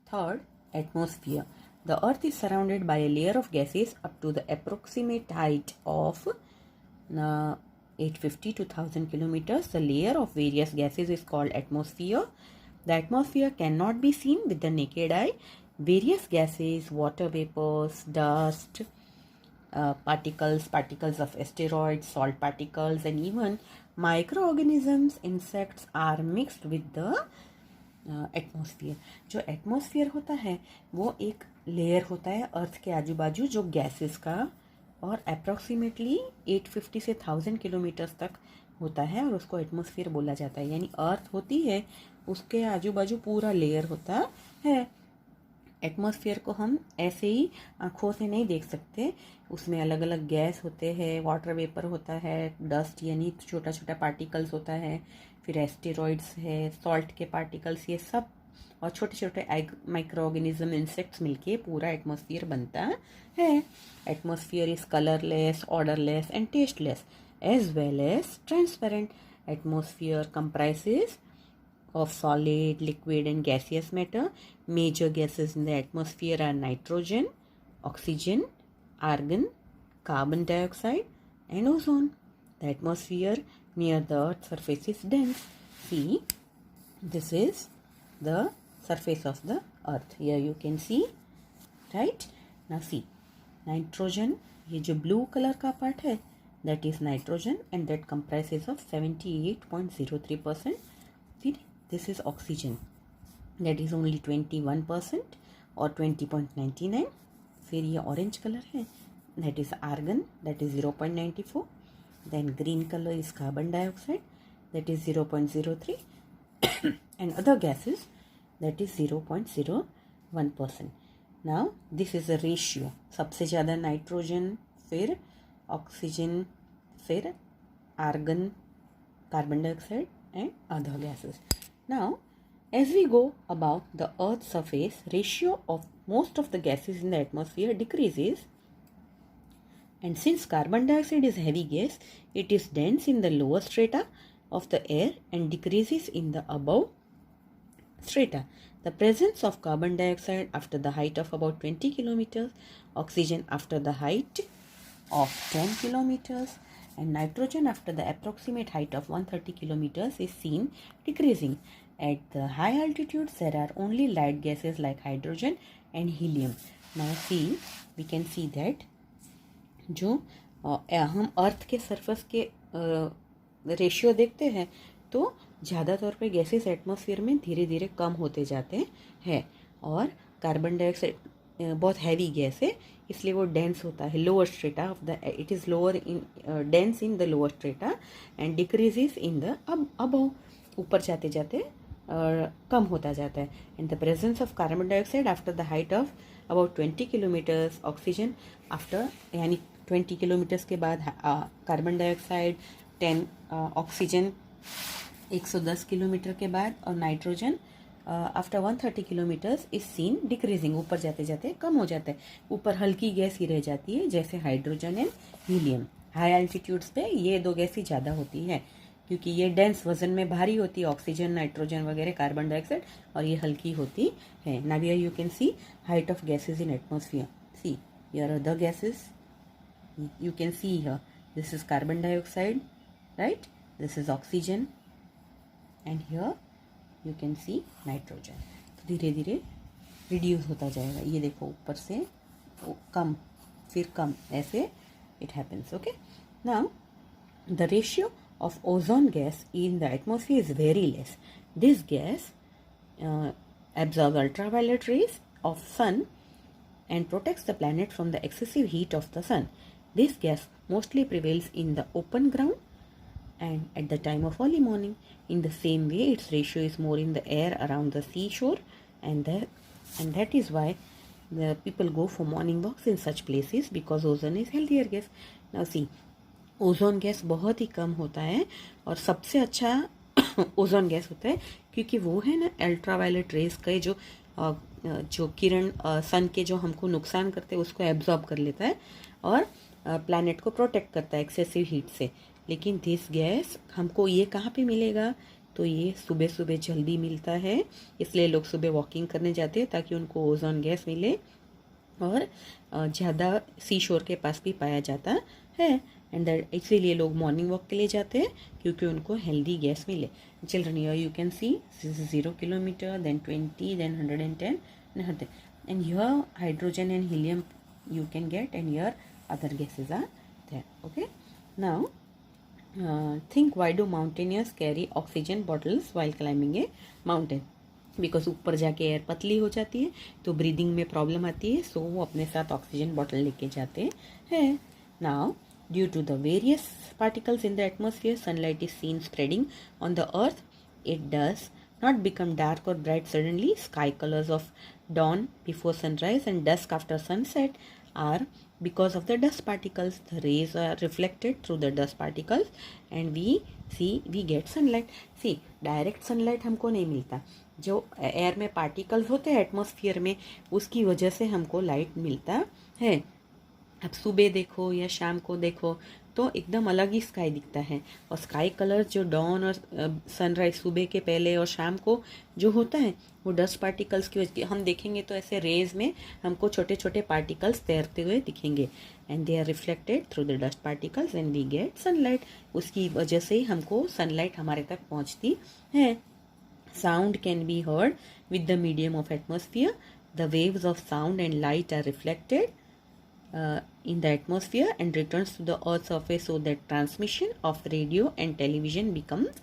Third, atmosphere. The Earth is surrounded by a layer of gases up to the approximate height of 850 to 1000 kilometers. The layer of various gases is called atmosphere. The atmosphere cannot be seen with the naked eye. Various gases, water vapors, dust, particles of asteroids, salt particles, and even microorganisms, insects are mixed with the atmosphere. जो atmosphere होता है वो एक layer होता है अर्थ के आजू बाजू जो गैसेस का, और अप्रॉक्सीमेटली 850 से 1000 किलोमीटर्स तक होता है और उसको एटमॉस्फेयर बोला जाता है. यानी अर्थ होती है उसके आजू बाजू पूरा लेयर होता है. एटमॉस्फेयर को हम ऐसे ही आँखों से नहीं देख सकते. उसमें अलग अलग गैस होते हैं, वाटर वेपर होता है, डस्ट यानी छोटा छोटा पार्टिकल्स होता है, फिर एस्टेरॉइड्स है, सॉल्ट के पार्टिकल्स, ये सब और छोटे छोटे माइक्रो ऑर्गेनिज्म, इंसेक्ट्स मिलके पूरा एटमॉस्फेयर बनता है. Atmosphere is colourless, odourless and tasteless as well as transparent. Atmosphere comprises of solid, liquid and gaseous matter. Major gases in the atmosphere are nitrogen, oxygen, argon, carbon dioxide and ozone. The atmosphere near the Earth's surface is dense. See, this is the surface of the Earth. Here you can see, right? Now see, nitrogen, ये जो blue color का part है, that is nitrogen and that comprises of 78.03%. See, this is oxygen, that is only 21% or 20.99. फिर ये orange color है, that is argon, that is 0.94. Then green color is carbon dioxide, that is 0.03 and other gases, that is 0.01%. Now this is a ratio. सबसे ज़्यादा nitrogen, फिर oxygen, फिर argon, carbon dioxide and other gases. Now, as we go above the Earth's surface, ratio of most of the gases in the atmosphere decreases. And since carbon dioxide is heavy gas, it is dense in the lower strata of the air and decreases in the above strata. The presence of carbon dioxide after the height of about 20 kilometers, oxygen after the height of 10 kilometers, and nitrogen after the approximate height of 130 kilometers is seen decreasing. At the high altitudes, there are only light gases like hydrogen and helium. Now see, we can see that जो हम अर्थ के surface के ratio देखते हैं तो ज़्यादा तौर पे गैसेस एटमॉस्फेयर में धीरे धीरे कम होते जाते हैं, और कार्बन डाइऑक्साइड बहुत हैवी गैस है इसलिए वो डेंस होता है. Lower strata of the, it is lower in dense in the lower strata and decreases in the above. ऊपर जाते जाते कम होता जाता है. And the presence of carbon dioxide after the height of about 20 kilometres, oxygen after यानी 20 kilometres के बाद carbon dioxide 10, oxygen 110 kilometre के बाद, और nitrogen after 130 kilometres is seen decreasing. ऊपर जाते जाते कम हो जाता है. ऊपर हल्की गैस ही रह जाती है जैसे hydrogen and helium. High altitudes पे ये दो गैस ही ज़्यादा होती है क्योंकि ये डेंस वजन में भारी होती है, ऑक्सीजन, नाइट्रोजन वगैरह, कार्बन डाइऑक्साइड, और ये हल्की होती है. Now here you can see height of gases in atmosphere. See here are the gases. You can see here, this is carbon dioxide, right? This is oxygen, and here you can see nitrogen. तो धीरे धीरे reduce होता जाएगा. ये देखो ऊपर से कम फिर कम, ऐसे it happens. Okay, now the ratio of ozone gas in the atmosphere is very less. This gas absorbs ultraviolet rays of sun and protects the planet from the excessive heat of the sun. This gas mostly prevails in the open ground and at the time of early morning. In the same way, its ratio is more in the air around the seashore, and that is why the people go for morning walks in such places because ozone is healthier gas. Now see, ozone gas बहुत ही कम होता है और सबसे अच्छा ozone gas होता है क्योंकि वो है ना अल्ट्रावायलेट रेज का जो किरण सन के जो हमको नुकसान करते हैं उसको एब्जॉर्ब कर लेता है और प्लैनेट को प्रोटेक्ट करता है एक्सेसिव हीट से. लेकिन दिस गैस हमको ये कहाँ पे मिलेगा? तो ये सुबह सुबह जल्दी मिलता है, इसलिए लोग सुबह वॉकिंग करने जाते हैं ताकि उनको ओजोन गैस मिले, और ज़्यादा सी शोर के पास भी पाया जाता है। एंड दैट इसीलिए लोग मॉर्निंग वॉक के लिए जाते हैं क्योंकि उनको हेल्दी गैस मिले। Children, here you can see 0 kilometre, then 20, then 110 and 100, and here hydrogen and helium you can get, and here other gases are there. Okay, now think, why do mountaineers carry oxygen bottles while climbing a mountain? Because ऊपर जाके air पतली हो जाती है तो breathing में problem आती है, सो वो अपने साथ ऑक्सीजन बॉटल लेके जाते हैं। Now, due to the various particles in the atmosphere, sunlight is seen spreading on the earth. It does not become dark or bright suddenly. Sky colors of dawn before sunrise and dusk after sunset are because of the dust particles. The rays are reflected through the dust particles and we get sunlight. See, direct sunlight हमको नहीं मिलता, जो air में particles होते हैं atmosphere में, उसकी वजह से हमको लाइट मिलता है. अब सुबह देखो या शाम को देखो तो एकदम अलग ही स्काई दिखता है, और स्काई कलर जो डॉन और सनराइज सुबह के पहले और शाम को जो होता है वो डस्ट पार्टिकल्स की वजह, हम देखेंगे तो ऐसे रेज में हमको छोटे छोटे पार्टिकल्स तैरते हुए दिखेंगे, and they are reflected through the dust particles and we get sunlight. उसकी वजह से ही हमको सनलाइट हमारे तक पहुंचती है. Sound can be heard with the medium of atmosphere. The waves of sound and light are reflected in the atmosphere and returns to the earth's surface, so that transmission of radio and television becomes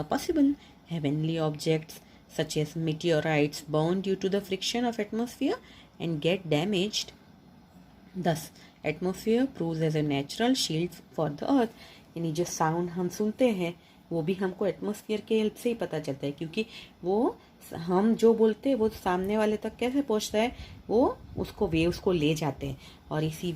possible. Heavenly objects such as meteorites burn due to the friction of atmosphere and get damaged. Thus, atmosphere proves as a natural shield for the earth. यानी जो sound हम सुनते हैं वो भी हमको atmosphere के help से ही पता चलता है, क्योंकि वो हम जो बोलते हैं वो सामने वाले तक कैसे पहुंचता है, वो उसको वेव्स को ले जाते हैं, और इसी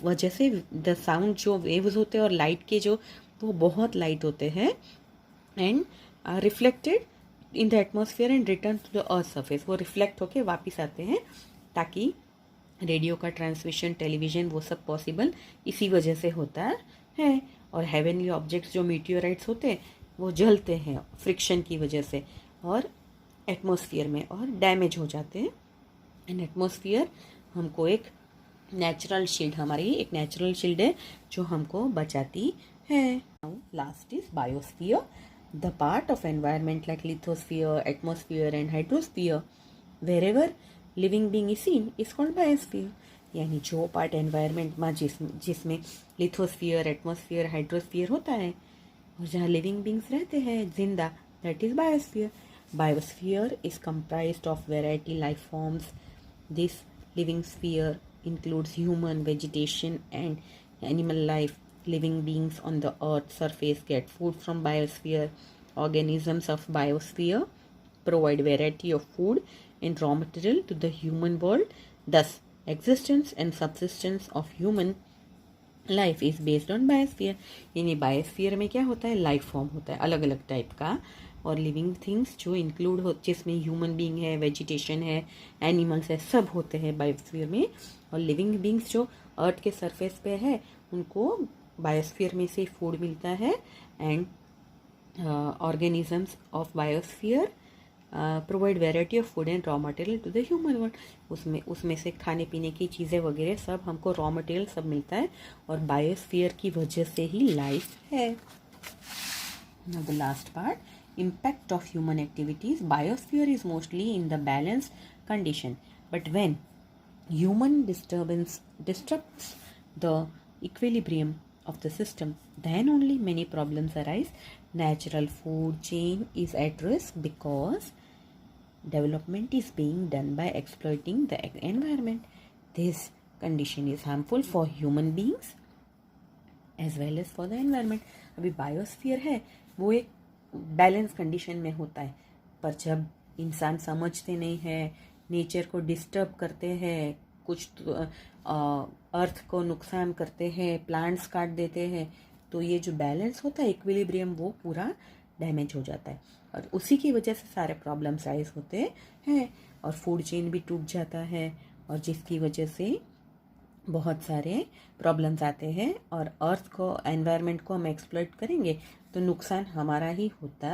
वजह से द साउंड जो वेव्स होते हैं और लाइट के जो, वो बहुत लाइट होते हैं and reflected in the atmosphere and return to the earth surface. वो रिफ्लेक्ट होके वापस आते हैं, ताकि रेडियो का ट्रांसमिशन, टेलीविजन, वो सब पॉसिबल इसी वजह से होता है. और हेवनली ऑब्जेक्ट्स जो मीटियोराइट्स होते हैं वो जलते हैं फ्रिक्शन की वजह से और एटमॉस्फेयर में, और डैमेज हो जाते हैं. एंड एटमॉस्फेयर हमको एक नेचुरल शील्ड, हमारी एक नेचुरल शील्ड है जो हमको बचाती है. Last is biosphere, the part of environment like lithosphere, atmosphere and hydrosphere wherever living being is seen is called biosphere. यानी जो पार्ट एनवायरमेंट में जिसमें लिथोस्फीयर, एटमॉस्फेयर, हाइड्रोस्फीयर होता है, और जहाँ लिविंग बींग्स रहते हैं जिंदा, that is biosphere. Biosphere is comprised of variety life forms. This living sphere includes human, vegetation and animal life. Living beings on the earth surface get food from biosphere. Organisms of biosphere provide variety of food and raw material to the human world. Thus, existence and subsistence of human life is based on biosphere. यानी biosphere में क्या होता है, life form होता है अलग अलग type का, और लिविंग थिंग्स जो इंक्लूड हो, जिसमें ह्यूमन बीइंग है, वेजिटेशन है, एनिमल्स है, सब होते हैं बायोस्फीयर में. और लिविंग बींग्स जो अर्थ के सरफेस पे है उनको बायोस्फीयर में से फूड मिलता है. And organisms of biosphere provide variety of food and raw material to the human world. उसमें से खाने पीने की चीज़ें वगैरह सब हमको रॉ मटेरियल सब मिलता है, और बायोस्फीयर की वजह से ही लाइफ है. Now the last part, impact of human activities. Biosphere is mostly in the balanced condition, but when human disturbance disrupts the equilibrium of the system, then only many problems arise. Natural food chain is at risk because development is being done by exploiting the environment. This condition is harmful for human beings as well as for the environment. अभी biosphere है वो एक balance condition में होता है, पर जब इंसान समझते नहीं है, नेचर को डिस्टर्ब करते हैं, कुछ अर्थ को नुकसान करते हैं, प्लांट्स काट देते हैं, तो ये जो बैलेंस होता है, इक्विलिब्रियम, वो पूरा डैमेज हो जाता है, और उसी की वजह से सारे प्रॉब्लम्स राइज होते हैं, और फूड चेन भी टूट जाता है, और जिसकी वजह से बहुत सारे प्रॉब्लम्स आते हैं और अर्थ को, एनवायरनमेंट को हम एक्सप्लॉइट करेंगे तो नुकसान हमारा ही होता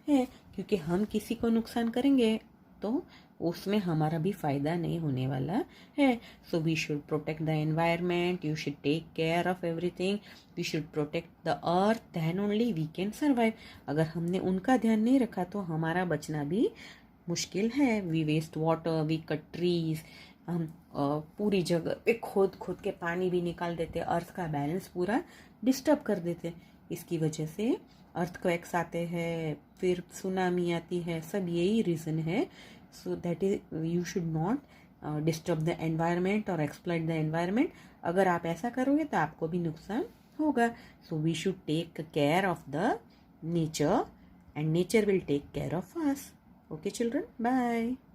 है, क्योंकि हम किसी को नुकसान करेंगे तो उसमें हमारा भी फ़ायदा नहीं होने वाला है. So we should protect the environment, you should take care of everything, we should protect the earth, then only we can survive. अगर हमने उनका ध्यान नहीं रखा तो हमारा बचना भी मुश्किल है. We waste water, we cut trees, हम पूरी जगह पे खोद खोद के पानी भी निकाल देते, अर्थ का बैलेंस पूरा डिस्टर्ब कर देते. इसकी वजह से अर्थक्वेक्स आते हैं, फिर सुनामी आती है, सब यही रीज़न है. So that is, you should not disturb the environment और एक्सप्लॉइट द एनवायरनमेंट. अगर आप ऐसा करोगे तो आपको भी नुकसान होगा. So we should take care of the nature and nature will take care of us. Okay children, bye.